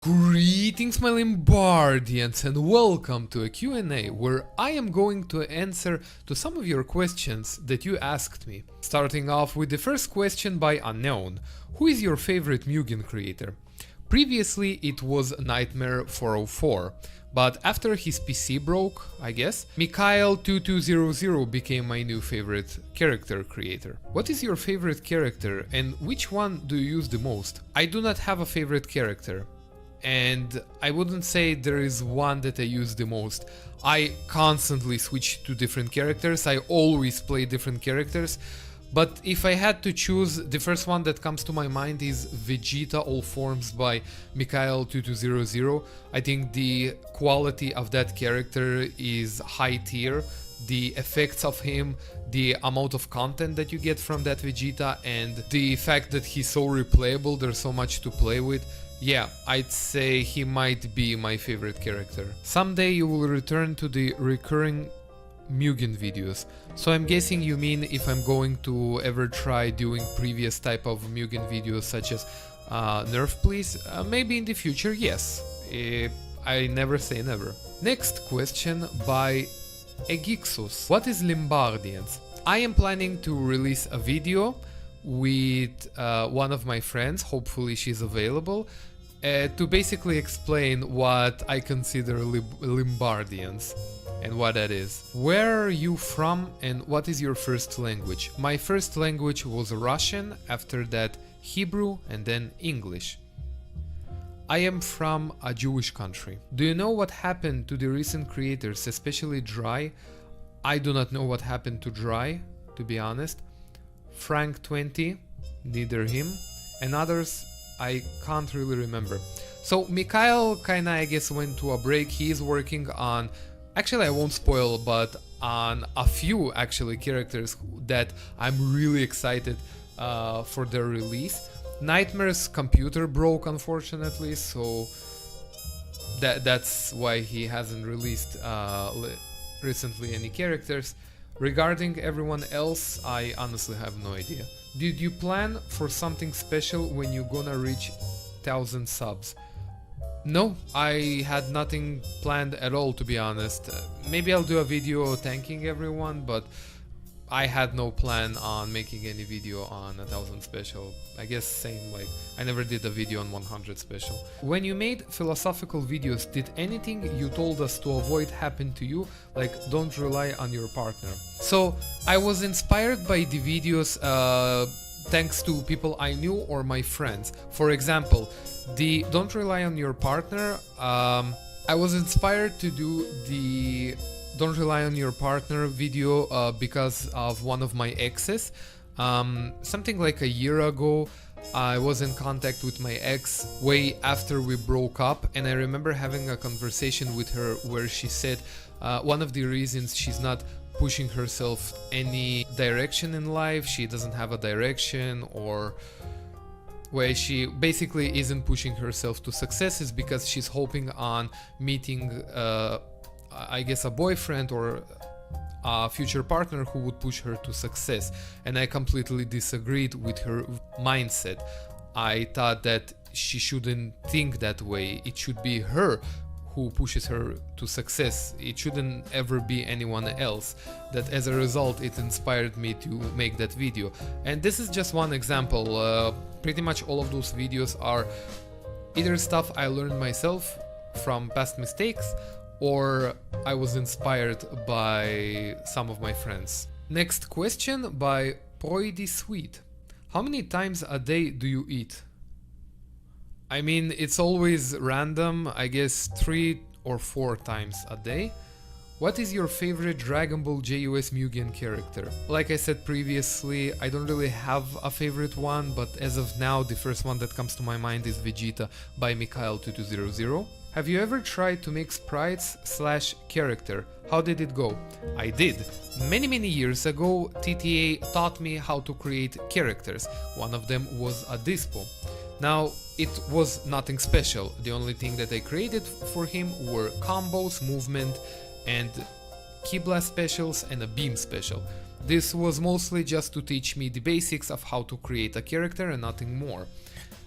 Greetings my Lombardians and welcome to a Q&A where I am going to answer to some of your questions that you asked me. Starting off with the first question by Unknown. Who is your favorite Mugen creator? Previously it was Nightmare 404, but after his PC broke, I guess, Mikhail2200 became my new favorite character creator. What is your favorite character and which one do you use the most? I do not have a favorite character. And I wouldn't say there is one that I use the most. I constantly switch to different characters, I always play different characters, but if I had to choose, the first one that comes to my mind is Vegeta All Forms by Mikhail2200. I think the quality of that character is high tier. The effects of him, the amount of content that you get from that Vegeta, and the fact that he's so replayable, there's so much to play with. Yeah, I'd say he might be my favorite character. Someday you will return to the recurring Mugen videos. So I'm guessing you mean if I'm going to ever try doing previous type of Mugen videos such as Nerf please? Maybe in the future, yes. I never say never. Next question by Egixus. What is Lombardians? I am planning to release a video with one of my friends, hopefully she's available, to basically explain what I consider Lombardians and what that is. Where are you from and what is your first language? My first language was Russian, after that Hebrew and then English. I am from a Jewish country. Do you know what happened to the recent creators, especially Dry? I do not know what happened to Dry, to be honest. Frank20, neither him, and others I can't really remember. So Mikhail kinda, I guess, went to a break. He is working on, actually I won't spoil, but on a few actually characters that I'm really excited for their release. Nightmare's computer broke unfortunately, so that's why he hasn't released recently any characters. Regarding everyone else, I honestly have no idea. Did you plan for something special when you're gonna reach 1000 subs? No, I had nothing planned at all, to be honest. Maybe I'll do a video thanking everyone, but I had no plan on making any video on 1000 special. I guess same, like I never did a video on 100 special. When you made philosophical videos, did anything you told us to avoid happen to you? Like don't rely on your partner. So I was inspired by the videos thanks to people I knew or my friends. For example, the don't rely on your partner, I was inspired to do the don't rely on your partner video because of one of my exes. Something like a year ago, I was in contact with my ex way after we broke up, and I remember having a conversation with her where she said one of the reasons she's not pushing herself any direction in life, she doesn't have a direction, or where she basically isn't pushing herself to success, is because she's hoping on meeting I guess a boyfriend or a future partner who would push her to success, and I completely disagreed with her mindset. I thought that she shouldn't think that way, it should be her who pushes her to success, it shouldn't ever be anyone else. That as a result it inspired me to make that video, and this is just one example. Pretty much all of those videos are either stuff I learned myself from past mistakes, or I was inspired by some of my friends. Next question by Poidy Sweet. How many times a day do you eat? I mean, it's always random, I guess 3 or 4 times a day. What is your favorite Dragon Ball JUS Mugen character? Like I said previously, I don't really have a favorite one, but as of now the first one that comes to my mind is Vegeta by Mikhail2200. Have you ever tried to make sprites/character? How did it go? I did. Many years ago, TTA taught me how to create characters. One of them was a Dispo. Now, it was nothing special. The only thing that I created for him were combos, movement, and Ki Blast specials and a beam special. This was mostly just to teach me the basics of how to create a character and nothing more.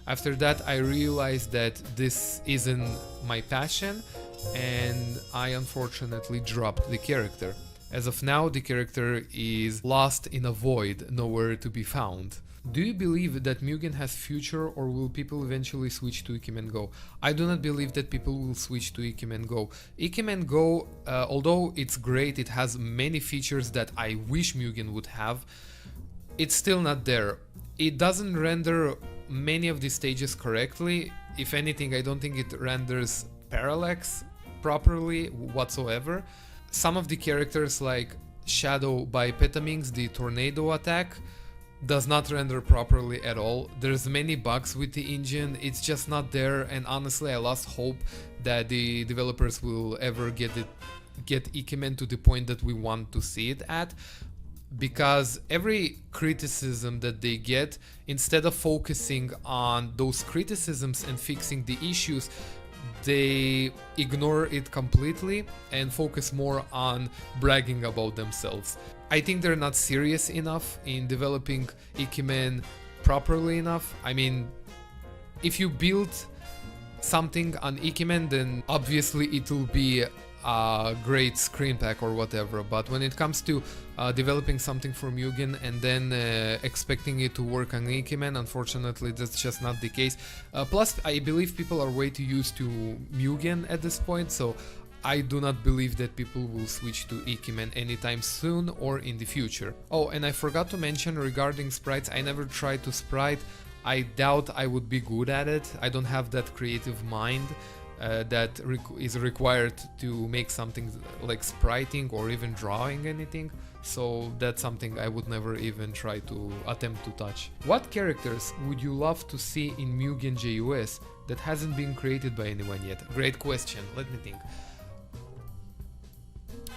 After that, I realized that this isn't my passion, and I unfortunately dropped the character. As of now, the character is lost in a void, nowhere to be found. Do you believe that Mugen has future, or will people eventually switch to Ikemen Go? I do not believe that people will switch to Ikemen Go. Ikemen Go, although it's great, it has many features that I wish Mugen would have, it's still not there. It doesn't render many of the stages correctly. If anything, I don't think it renders parallax properly whatsoever. Some of the characters like Shadow by Petaminx, the tornado attack, does not render properly at all. There's many bugs with the engine, it's just not there, and honestly I lost hope that the developers will ever get Ikemen to the point that we want to see it at, because every criticism that they get, instead of focusing on those criticisms and fixing the issues, they ignore it completely and focus more on bragging about themselves. I think they're not serious enough in developing Ikemen properly enough. I mean, if you build something on Ikemen, then obviously it will be a great screen pack or whatever, but when it comes to developing something for Mugen and then expecting it to work on Ikemen, unfortunately that's just not the case. Plus I believe people are way too used to Mugen at this point, so I do not believe that people will switch to Ikemen anytime soon or in the future. Oh, and I forgot to mention regarding sprites, I never tried to sprite. I doubt I would be good at it. I don't have that creative mind that is required to make something like spriting or even drawing anything, so that's something I would never even try to attempt to touch. What characters would you love to see in Mugen JUS that hasn't been created by anyone yet? Great question, let me think.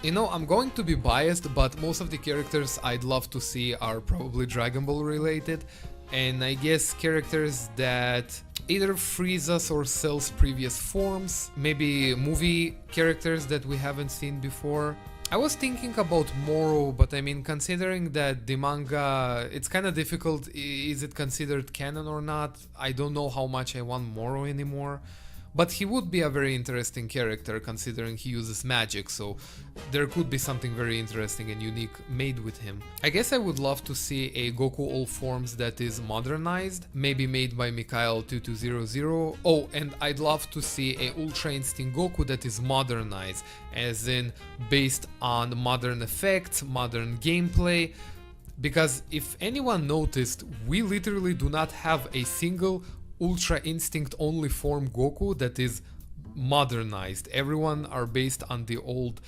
You know, I'm going to be biased, but most of the characters I'd love to see are probably Dragon Ball related, and I guess characters that either freeze us or Cell's previous forms, maybe movie characters that we haven't seen before. I was thinking about Moro, but I mean, considering that the manga, it's kind of difficult, is it considered canon or not? I don't know how much I want Moro anymore. But he would be a very interesting character considering he uses magic, so there could be something very interesting and unique made with him. I guess I would love to see a Goku All Forms that is modernized, maybe made by Mikhail2200. Oh, and I'd love to see a Ultra Instinct Goku that is modernized, as in based on modern effects, modern gameplay. Because if anyone noticed, we literally do not have a single Ultra Instinct only form Goku that is modernized. Everyone are based on the old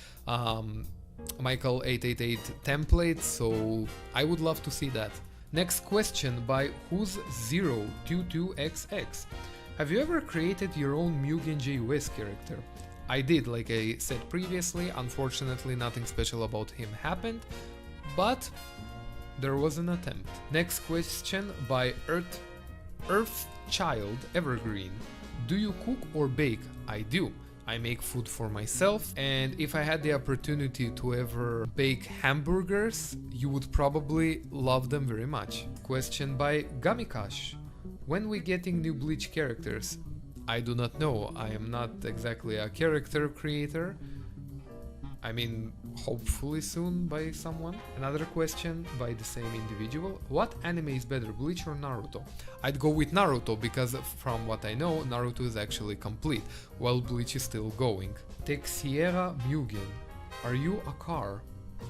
Michael 888 template, so I would love to see that. Next question by Who's022XX. Have you ever created your own Mugen JUS character? I did, like I said previously. Unfortunately nothing special about him happened, but there was an attempt. Next question by Earthchild Evergreen. Do you cook or bake? I do. I make food for myself, and if I had the opportunity to ever bake hamburgers, you would probably love them very much. Question by Gamikash. When we getting new Bleach characters? I do not know. I am not exactly a character creator. I mean, hopefully soon by someone. Another question by the same individual. What anime is better, Bleach or Naruto? I'd go with Naruto because from what I know, Naruto is actually complete, while Bleach is still going. Texiera Mugen. Are you a car?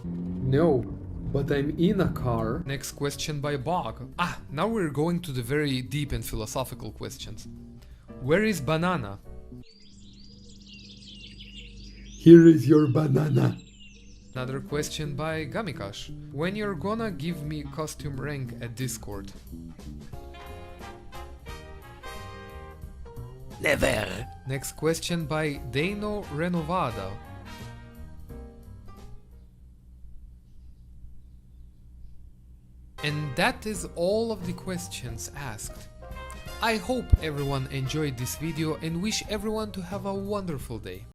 No, but I'm in a car. Next question by Bog. Now we're going to the very deep and philosophical questions. Where is banana? Here is your banana. Another question by Gamikash. When you're gonna give me costume rank at Discord? Never. Next question by Dano Renovada. And that is all of the questions asked. I hope everyone enjoyed this video and wish everyone to have a wonderful day.